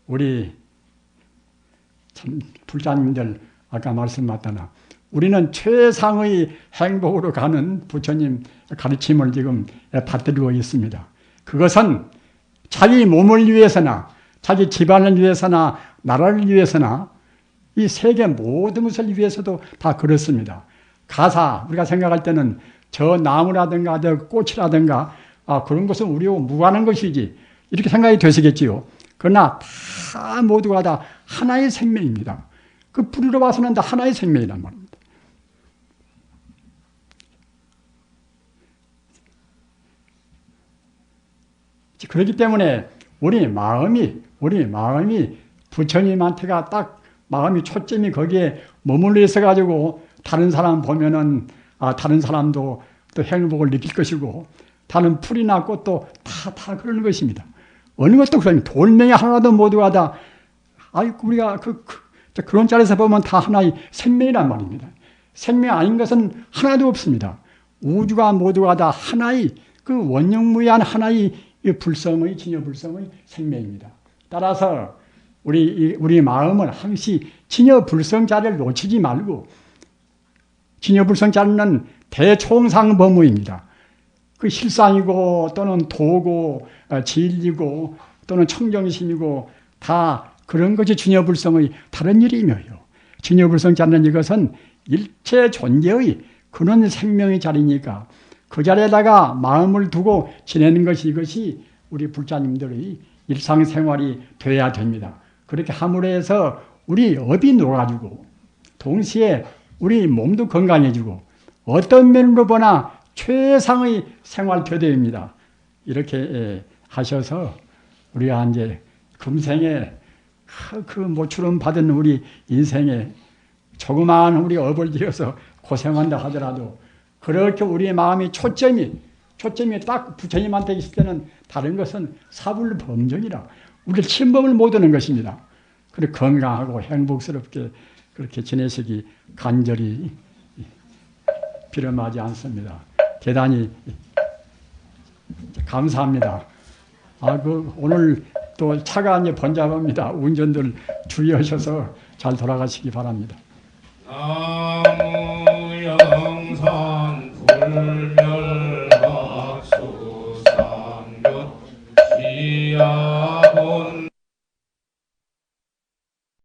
우리 참 불자님들 아까 말씀하셨다나 우리는 최상의 행복으로 가는 부처님 가르침을 지금 받들고 있습니다. 그것은 자기 몸을 위해서나 자기 집안을 위해서나 나라를 위해서나 이 세계 모든 것을 위해서도 다 그렇습니다. 가사 우리가 생각할 때는 저 나무라든가 저 꽃이라든가 그런 것은 우리하고 무관한 것이지 이렇게 생각이 되시겠지요. 그러나 다 모두가 다 하나의 생명입니다. 그 뿌리로 봐서는 다 하나의 생명이란 말입니다. 그렇기 때문에 우리 마음이 부처님한테가 딱 마음이 초점이 거기에 머물러 있어 가지고 다른 사람 보면은 다른 사람도 또 행복을 느낄 것이고 다른 풀이나 꽃도 다 그러는 것입니다. 어느 것도 그러니 돌멩이 하나도 모두가 다 우리가 그런 자리에서 보면 다 하나의 생명이란 말입니다. 생명 아닌 것은 하나도 없습니다. 우주가 모두가 다 하나의 그 원형무이한 하나의 불성의 진여불성의 생명입니다. 따라서 우리 마음은 항시 진여불성 자리를 놓치지 말고 진여불성 자리는 대총상법무입니다. 그 실상이고 또는 도고 진리고 또는 청정심이고 다 그런 것이 진여불성의 다른 이름이에요. 진여불성 자리는 이것은 일체 존재의 그런 생명의 자리니까 그 자리에다가 마음을 두고 지내는 것이 이것이 우리 불자님들의 일상생활이 되어야 됩니다. 그렇게 함으로 해서 우리 업이 놀아주고 동시에 우리 몸도 건강해지고 어떤 면으로 보나 최상의 생활 표대입니다. 이렇게 하셔서 우리가 이제 금생에 그 모처럼 받은 우리 인생에 조그마한 우리 업을 지어서 고생한다 하더라도 그렇게 우리의 마음이 초점이 딱 부처님한테 있을 때는 다른 것은 사불범정이라 우리를 침범을 못하는 것입니다. 그리고 건강하고 행복스럽게 그렇게 지내시기 간절히 비렴하지 않습니다. 대단히 감사합니다. 오늘 또 차가 이제 번잡합니다. 운전들 주의하셔서 잘 돌아가시기 바랍니다. 나무 영산 불멸학수 삼lut 지야